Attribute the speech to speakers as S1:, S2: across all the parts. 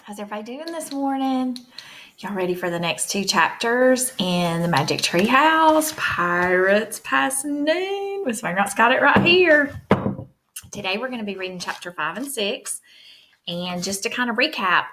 S1: How's everybody doing this morning? Y'all ready for the next two chapters in the Magic Tree House? Pirates Passing Noon. Miss Wainwright's got it right here. Today we're going to be reading chapter 5 and 6. And just to kind of recap,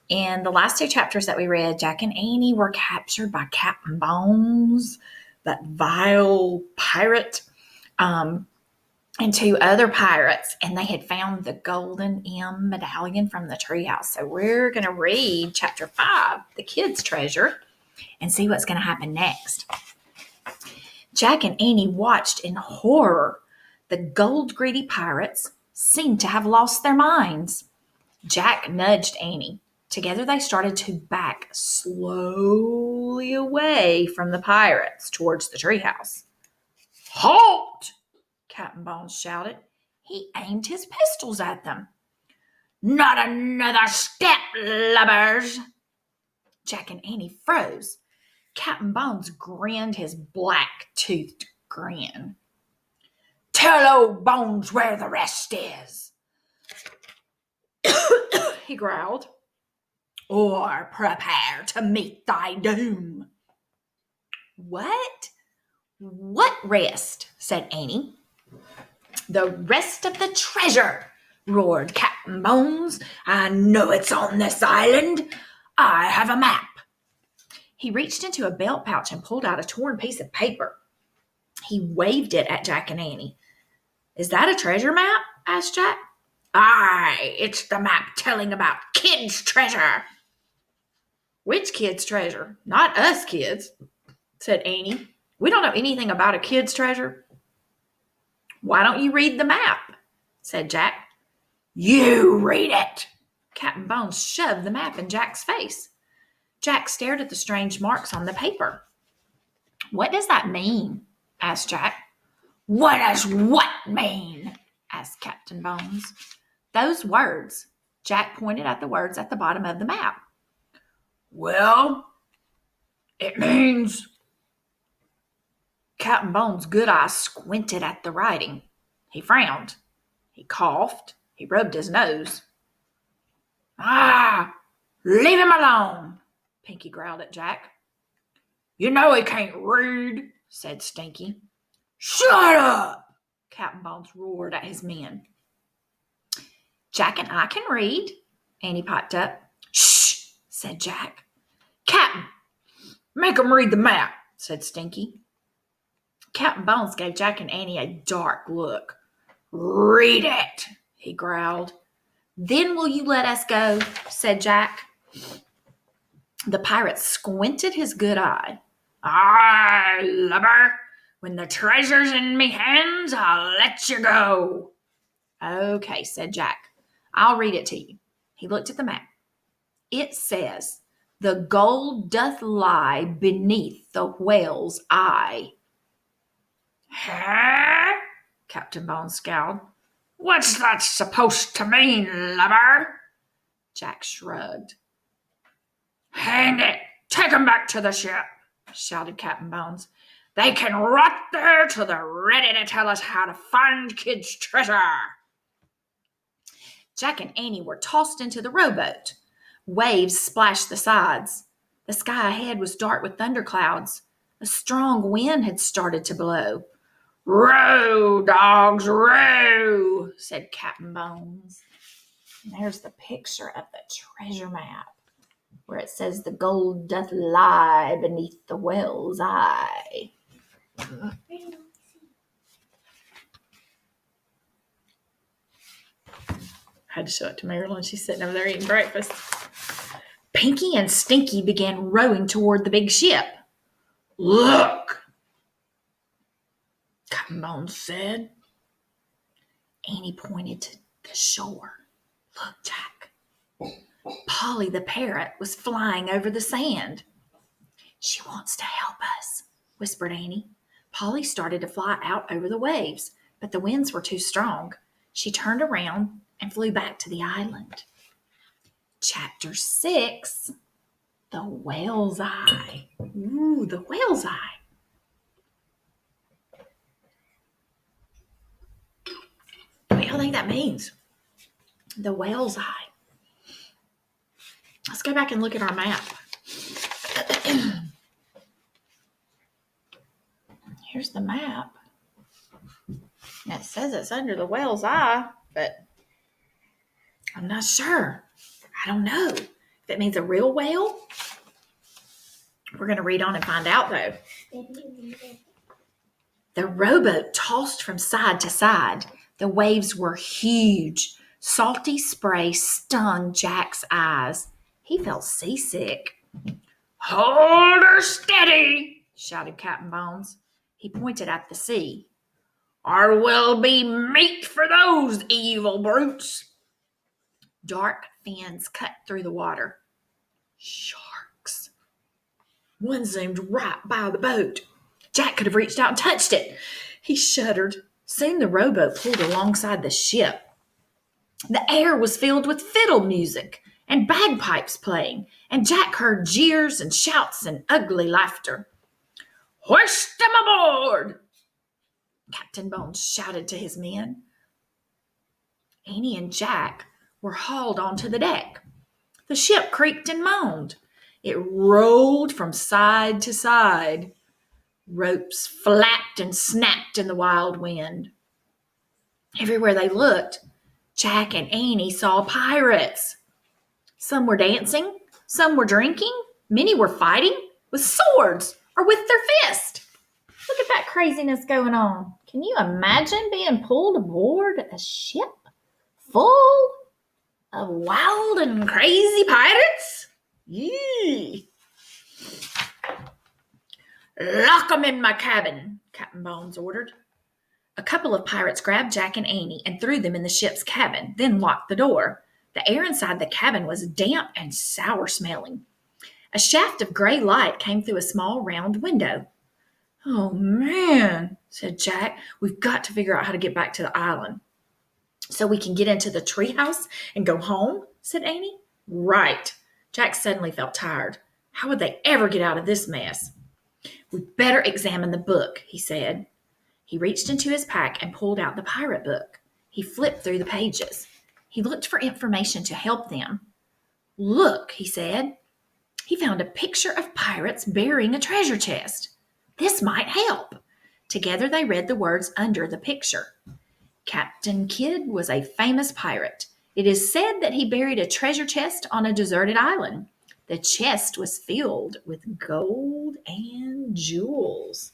S1: in the last two chapters that we read, Jack and Annie were captured by Captain Bones, that vile pirate, and two other pirates, and they had found the golden M medallion from the treehouse. So we're going to read chapter 5, the kids' treasure, and see what's going to happen next. Jack and Annie watched in horror. The gold-greedy pirates seemed to have lost their minds. Jack nudged Annie. Together they started to back slowly away from the pirates towards the treehouse. Halt! Captain Bones shouted. He aimed his pistols at them. Not another step, lubbers! Jack and Annie froze. Captain Bones grinned his black-toothed grin. Tell old Bones where the rest is, he growled, or prepare to meet thy doom. What? What rest? Said Annie. The rest of the treasure, roared Captain Bones. I know it's on this island. I have a map. He reached into a belt pouch and pulled out a torn piece of paper. He waved it at Jack and Annie. Is that a treasure map? Asked Jack. Aye, it's the map telling about kids' treasure. Which kids' treasure? Not us kids, said Annie. We don't know anything about a kid's treasure. Why don't you read the map? Said Jack. You read it. Captain Bones shoved the map in Jack's face. Jack stared at the strange marks on the paper. What does that mean? Asked Jack. What does what mean? Asked Captain Bones. Those words. Jack pointed at the words at the bottom of the map. Well, it means... Captain Bones' good eye squinted at the writing. He frowned. He coughed. He rubbed his nose. Ah, leave him alone, Pinky growled at Jack. You know he can't read, said Stinky. Shut up, Captain Bones roared at his men. Jack and I can read, Annie piped up. Shh, said Jack. Captain, make him read the map, said Stinky. Captain Bones gave Jack and Annie a dark look. Read it, he growled. Then will you let us go, said Jack. The pirate squinted his good eye. Aye, lubber. When the treasure's in me hands, I'll let you go. Okay, said Jack. I'll read it to you. He looked at the map. It says, the gold doth lie beneath the whale's eye. Huh? Captain Bones scowled. What's that supposed to mean, lubber? Jack shrugged. Hang it! Take 'em back to the ship, shouted Captain Bones. They can rot there till they're ready to tell us how to find kids' treasure. Jack and Annie were tossed into the rowboat. Waves splashed the sides. The sky ahead was dark with thunderclouds. A strong wind had started to blow. Row, dogs, row, said Captain Bones. And there's the picture of the treasure map where it says the gold doth lie beneath the whale's eye. I had to show it to Marilyn. She's sitting over there eating breakfast. Pinky and Stinky began rowing toward the big ship. Look, Captain Bones said. Annie pointed to the shore. Look, Jack. Polly the parrot was flying over the sand. She wants to help us, whispered Annie. Polly started to fly out over the waves, but the winds were too strong. She turned around and flew back to the island. Chapter 6, The Whale's Eye. Ooh, the whale's eye. What do you think that means? The whale's eye. Let's go back and look at our map. Here's the map. And it says it's under the whale's eye, but I'm not sure. I don't know if it means a real whale. We're going to read on and find out, though. The rowboat tossed from side to side. The waves were huge. Salty spray stung Jack's eyes. He felt seasick. "Hold her steady," shouted Captain Bones. He pointed at the sea. "Or we'll be meat for those evil brutes." Dark fins cut through the water. Sharks. One zoomed right by the boat. Jack could have reached out and touched it. He shuddered. Soon the rowboat pulled alongside the ship. The air was filled with fiddle music and bagpipes playing, and Jack heard jeers and shouts and ugly laughter. "Hoist them aboard!" Captain Bones shouted to his men. Annie and Jack were hauled onto the deck. The ship creaked and moaned. It rolled from side to side. Ropes flapped and snapped in the wild wind. Everywhere they looked, Jack and Annie saw pirates. Some were dancing, some were drinking, many were fighting with swords or with their fists. Look at that craziness going on. Can you imagine being pulled aboard a ship full of wild and crazy pirates? Yee! "Lock 'em in my cabin," Captain Bones ordered. A couple of pirates grabbed Jack and Annie and threw them in the ship's cabin, then locked the door. The air inside the cabin was damp and sour-smelling. A shaft of gray light came through a small round window. "Oh, man," said Jack. "We've got to figure out how to get back to the island." "So we can get into the treehouse and go home?" said Annie. "Right." Jack suddenly felt tired. How would they ever get out of this mess? "We'd better examine the book," he said. He reached into his pack and pulled out the pirate book. He flipped through the pages. He looked for information to help them. "Look," he said. He found a picture of pirates burying a treasure chest. This might help. Together they read the words under the picture. Captain Kidd was a famous pirate. It is said that he buried a treasure chest on a deserted island. The chest was filled with gold and jewels.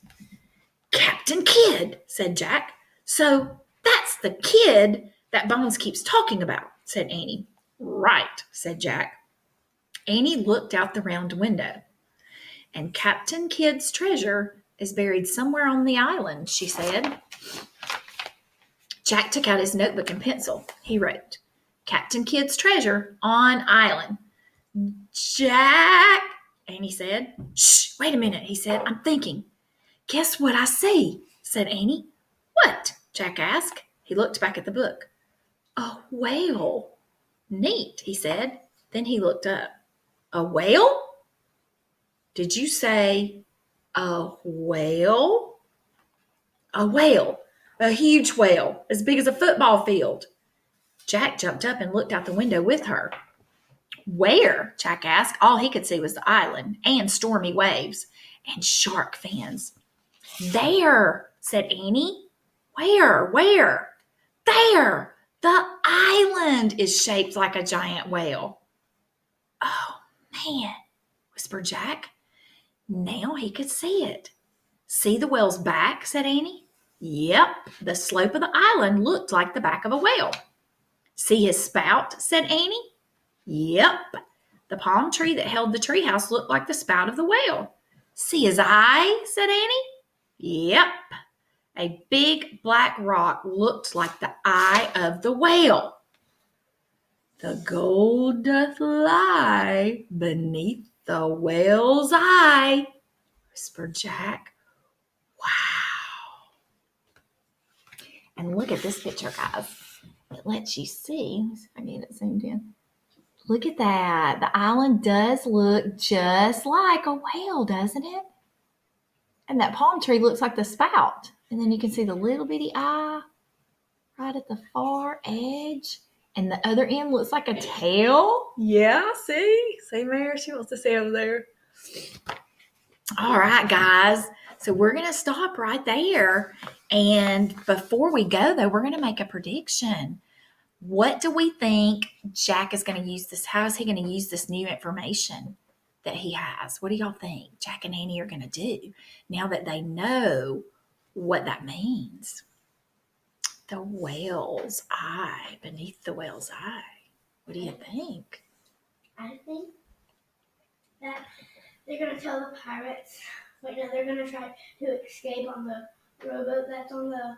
S1: "Captain Kidd," said Jack. "So that's the kid that Bones keeps talking about," said Annie. "Right," said Jack. Annie looked out the round window. "And Captain Kidd's treasure is buried somewhere on the island," she said. Jack took out his notebook and pencil. He wrote, "Captain Kidd's treasure on island." "Jack," Annie said. "Shh, wait a minute," he said. "I'm thinking." "Guess what I see," said Annie. "What?" Jack asked. He looked back at the book. "A whale." "Neat," he said. Then he looked up. "A whale? Did you say a whale?" "A whale. A huge whale, as big as a football field." Jack jumped up and looked out the window with her. "Where?" Jack asked. All he could see was the island and stormy waves and shark fins. "There," said Annie. "Where? Where?" "There! The island is shaped like a giant whale." "Oh, man," whispered Jack. Now he could see it. "See the whale's back?" said Annie. "Yep, the slope of the island looked like the back of a whale." "See his spout?" said Annie. "Yep, the palm tree that held the treehouse looked like the spout of the whale." "See his eye?" said Annie. "Yep, a big black rock looked like the eye of the whale." "The gold doth lie beneath the whale's eye," whispered Jack. Wow. And look at this picture, guys. It lets you see. Let's see if I can get it zoomed in. Look at that. The island does look just like a whale, doesn't it? And that palm tree looks like the spout. And then you can see the little bitty eye right at the far edge. And the other end looks like a tail. Yeah, see? See, Mary? She wants to see over there. All right, guys. So we're going to stop right there. And before we go, though, we're going to make a prediction. What do we think Jack is going to use this? How is he going to use this new information that he has? What do y'all think Jack and Annie are going to do now that they know what that means? The whale's eye, beneath the whale's eye. What do you think?
S2: I think that they're going to tell the pirates, wait, no, they're going to try to escape on the rowboat that's on the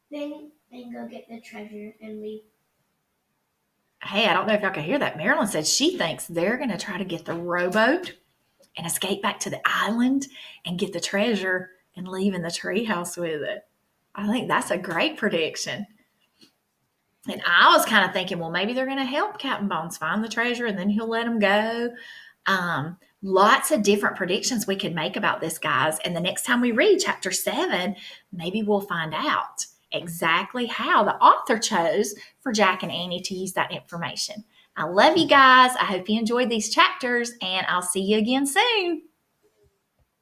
S2: thing and go get the treasure and leave.
S1: Hey, I don't know if y'all can hear that. Marilyn said she thinks they're going to try to get the rowboat and escape back to the island and get the treasure and leave in the treehouse with it. I think that's a great prediction. And I was kind of thinking, well, maybe they're going to help Captain Bones find the treasure and then he'll let them go. Lots of different predictions we could make about this, guys. And the next time we read chapter 7, maybe we'll find out exactly how the author chose for Jack and Annie to use that information. I love you guys. I hope you enjoyed these chapters, and I'll see you again soon.